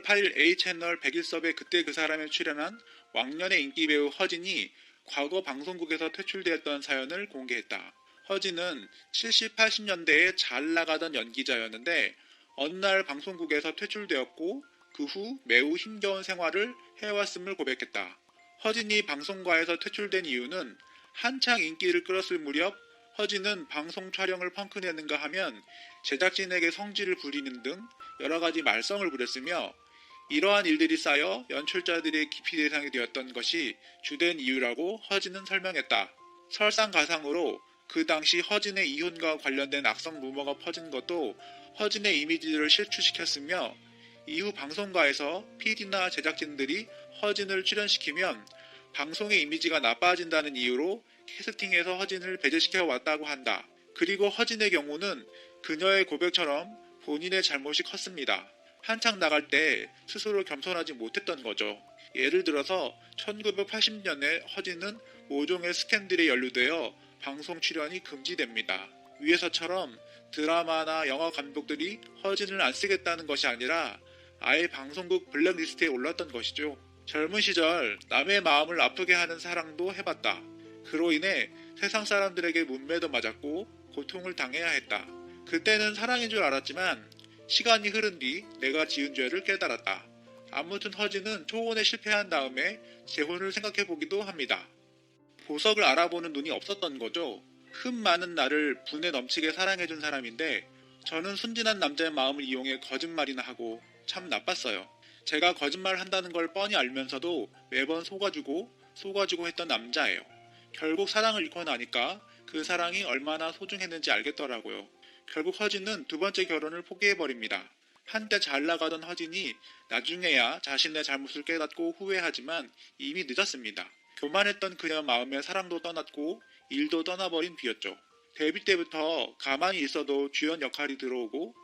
8일 A채널 101섭의 그때 그 사람에 출연한 왕년의 인기 배우 허진이 과거 방송국에서 퇴출되었던 사연을 공개했다. 허진은 70, 80년대에 잘 나가던 연기자였는데 어느 날 방송국에서 퇴출되었고 그 후 매우 힘겨운 생활을 해왔음을 고백했다. 허진이 방송과에서 퇴출된 이유는 한창 인기를 끌었을 무렵 허진은 방송 촬영을 펑크내는가 하면 제작진에게 성질을 부리는 등 여러가지 말썽을 부렸으며 이러한 일들이 쌓여 연출자들의 기피 대상이 되었던 것이 주된 이유라고 허진은 설명했다. 설상가상으로 그 당시 허진의 이혼과 관련된 악성 루머가 퍼진 것도 허진의 이미지를 실추시켰으며 이후 방송가에서 PD나 제작진들이 허진을 출연시키면 방송의 이미지가 나빠진다는 이유로 캐스팅에서 허진을 배제시켜 왔다고 한다. 그리고 허진의 경우는 그녀의 고백처럼 본인의 잘못이 컸습니다. 한창 나갈 때 스스로 겸손하지 못했던 거죠. 예를 들어서 1980년에 허진은 모종의 스캔들에 연루되어 방송 출연이 금지됩니다. 위에서처럼 드라마나 영화 감독들이 허진을 안 쓰겠다는 것이 아니라 아예 방송국 블랙리스트에 올랐던 것이죠. 젊은 시절 남의 마음을 아프게 하는 사랑도 해봤다. 그로 인해 세상 사람들에게 문매도 맞았고 고통을 당해야 했다. 그때는 사랑인 줄 알았지만 시간이 흐른 뒤 내가 지은 죄를 깨달았다. 아무튼 허진은 초혼에 실패한 다음에 재혼을 생각해보기도 합니다. 보석을 알아보는 눈이 없었던 거죠. 흠 많은 나를 분에 넘치게 사랑해준 사람인데 저는 순진한 남자의 마음을 이용해 거짓말이나 하고 참 나빴어요. 제가 거짓말 한다는 걸 뻔히 알면서도 매번 속아주고 했던 남자예요. 결국 사랑을 잃고 나니까 그 사랑이 얼마나 소중했는지 알겠더라고요. 결국 허진은 두 번째 결혼을 포기해버립니다. 한때 잘 나가던 허진이 나중에야 자신의 잘못을 깨닫고 후회하지만 이미 늦었습니다. 교만했던 그녀 마음에 사랑도 떠났고 일도 떠나버린 비였죠. 데뷔 때부터 가만히 있어도 주연 역할이 들어오고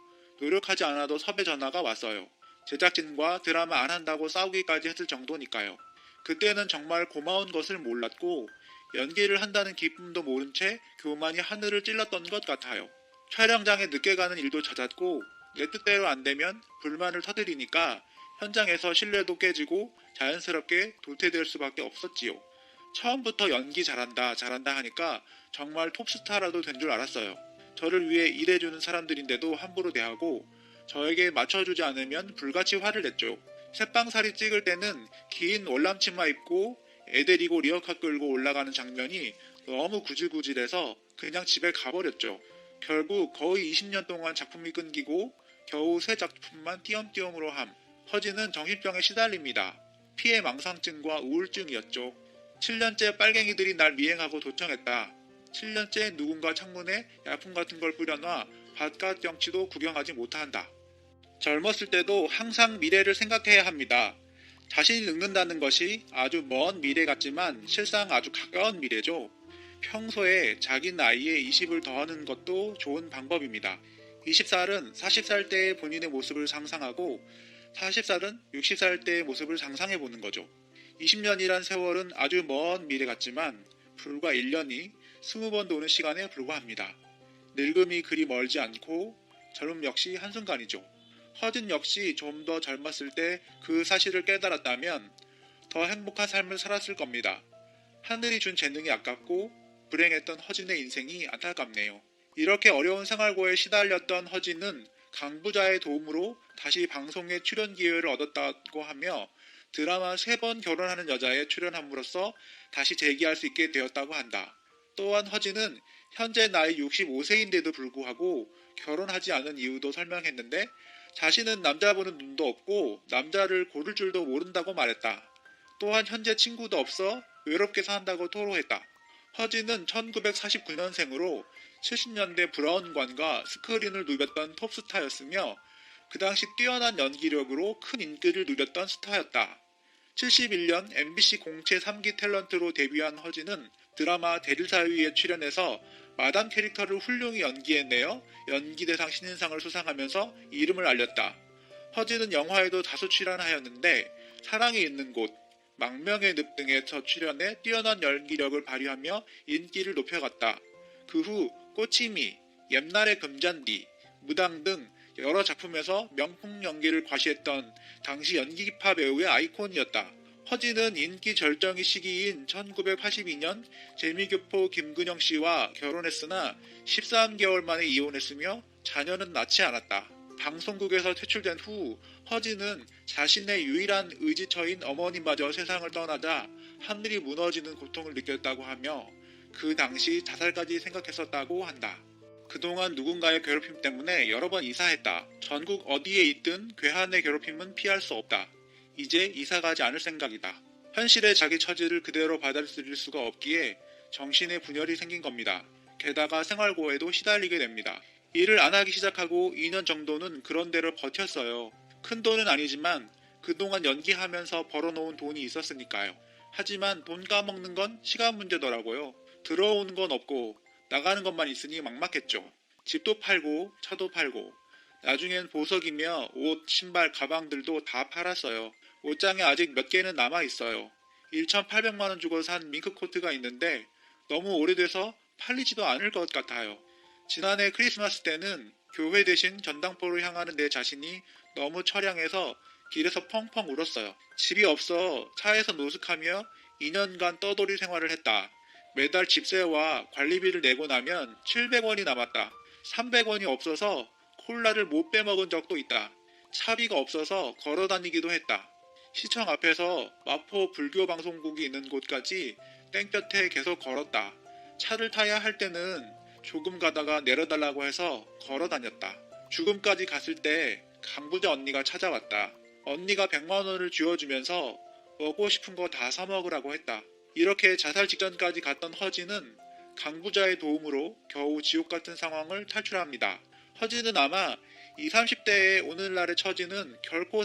노력하지 않아도 섭외 전화가 왔어요. 제작진과 드라마 안 한다고 싸우기까지 했을 정도니까요. 그때는 정말 고마운 것을 몰랐고 연기를 한다는 기쁨도 모른 채 교만이 하늘을 찔렀던 것 같아요. 촬영장에 늦게 가는 일도 잦았고 내 뜻대로 안 되면 불만을 터뜨리니까 현장에서 신뢰도 깨지고 자연스럽게 도태될 수밖에 없었지요. 처음부터 연기 잘한다 하니까 정말 톱스타라도 된 줄 알았어요. 저를 위해 일해주는 사람들인데도 함부로 대하고 저에게 맞춰주지 않으면 불같이 화를 냈죠. 새빵살이 찍을 때는 긴 월남치마 입고 애 데리고 리어카 끌고 올라가는 장면이 너무 구질구질해서 그냥 집에 가버렸죠. 결국 거의 20년 동안 작품이 끊기고 겨우 새 작품만 띄엄띄엄으로 함. 허진은 정신병에 시달립니다. 피해망상증과 우울증이었죠. 7년째 빨갱이들이 날 미행하고 도청했다. 7년째 누군가 창문에 약품 같은 걸 뿌려놔 바깥 경치도 구경하지 못한다. 젊었을 때도 항상 미래를 생각해야 합니다. 자신이 늙는다는 것이 아주 먼 미래 같지만 실상 아주 가까운 미래죠. 평소에 자기 나이에 20을 더하는 것도 좋은 방법입니다. 20살은 40살 때의 본인의 모습을 상상하고 40살은 60살 때의 모습을 상상해보는 거죠. 20년이란 세월은 아주 먼 미래 같지만 불과 1년이 20번 도는 시간에 불과합니다. 늙음이 그리 멀지 않고 젊음 역시 한순간이죠. 허진 역시 좀 더 젊었을 때 그 사실을 깨달았다면 더 행복한 삶을 살았을 겁니다. 하늘이 준 재능이 아깝고 불행했던 허진의 인생이 안타깝네요. 이렇게 어려운 생활고에 시달렸던 허진은 강부자의 도움으로 다시 방송에 출연 기회를 얻었다고 하며 드라마 3번 결혼하는 여자에 출연함으로써 다시 재기할 수 있게 되었다고 한다. 또한 허진은 현재 나이 65세인데도 불구하고 결혼하지 않은 이유도 설명했는데 자신은 남자 보는 눈도 없고 남자를 고를 줄도 모른다고 말했다. 또한 현재 친구도 없어 외롭게 산다고 토로했다. 허진은 1949년생으로 70년대 브라운관과 스크린을 누볐던 톱스타였으며 그 당시 뛰어난 연기력으로 큰 인기를 누렸던 스타였다. 71년 MBC 공채 3기 탤런트로 데뷔한 허진은 드라마 대릴사위에 출연해서 마담 캐릭터를 훌륭히 연기해내어 연기대상 신인상을 수상하면서 이름을 알렸다. 허진은 영화에도 다수 출연하였는데 사랑이 있는 곳, 망명의 늪 등에서 출연해 뛰어난 연기력을 발휘하며 인기를 높여갔다. 그 후 꼬치미, 옛날의 금잔디, 무당 등 여러 작품에서 명품 연기를 과시했던 당시 연기파 배우의 아이콘이었다. 허진은 인기 절정의 시기인 1982년 재미교포 김근영 씨와 결혼했으나 13개월 만에 이혼했으며 자녀는 낳지 않았다. 방송국에서 퇴출된 후 허진은 자신의 유일한 의지처인 어머니마저 세상을 떠나자 하늘이 무너지는 고통을 느꼈다고 하며 그 당시 자살까지 생각했었다고 한다. 그동안 누군가의 괴롭힘 때문에 여러 번 이사했다. 전국 어디에 있든 괴한의 괴롭힘은 피할 수 없다. 이제 이사가지 않을 생각이다. 현실의 자기 처지를 그대로 받아들일 수가 없기에 정신의 분열이 생긴 겁니다. 게다가 생활고에도 시달리게 됩니다. 일을 안 하기 시작하고 2년 정도는 그런 대로 버텼어요. 큰 돈은 아니지만 그동안 연기하면서 벌어놓은 돈이 있었으니까요. 하지만 돈 까먹는 건 시간 문제더라고요. 들어오는 건 없고 나가는 것만 있으니 막막했죠. 집도 팔고 차도 팔고 나중엔 보석이며 옷, 신발, 가방들도 다 팔았어요. 옷장에 아직 몇 개는 남아있어요. 1,800만원 주고 산 밍크코트가 있는데 너무 오래돼서 팔리지도 않을 것 같아요. 지난해 크리스마스 때는 교회 대신 전당포로 향하는 내 자신이 너무 처량해서 길에서 펑펑 울었어요. 집이 없어 차에서 노숙하며 2년간 떠돌이 생활을 했다. 매달 집세와 관리비를 내고 나면 700원이 남았다. 300원이 없어서 콜라를 못 빼먹은 적도 있다. 차비가 없어서 걸어 다니기도 했다. 시청 앞에서 마포 불교 방송국이 있는 곳까지 땡볕에 계속 걸었다. 차를 타야 할 때는 조금 가다가 내려달라고 해서 걸어 다녔다. 죽음까지 갔을 때 강부자 언니가 찾아왔다. 언니가 100만원을 쥐어주면서 먹고 싶은 거 다 사먹으라고 했다. 이렇게 자살 직전까지 갔던 허진은 강부자의 도움으로 겨우 지옥 같은 상황을 탈출합니다. 허진은 아마 20, 30대의 오늘날의 처지는 결코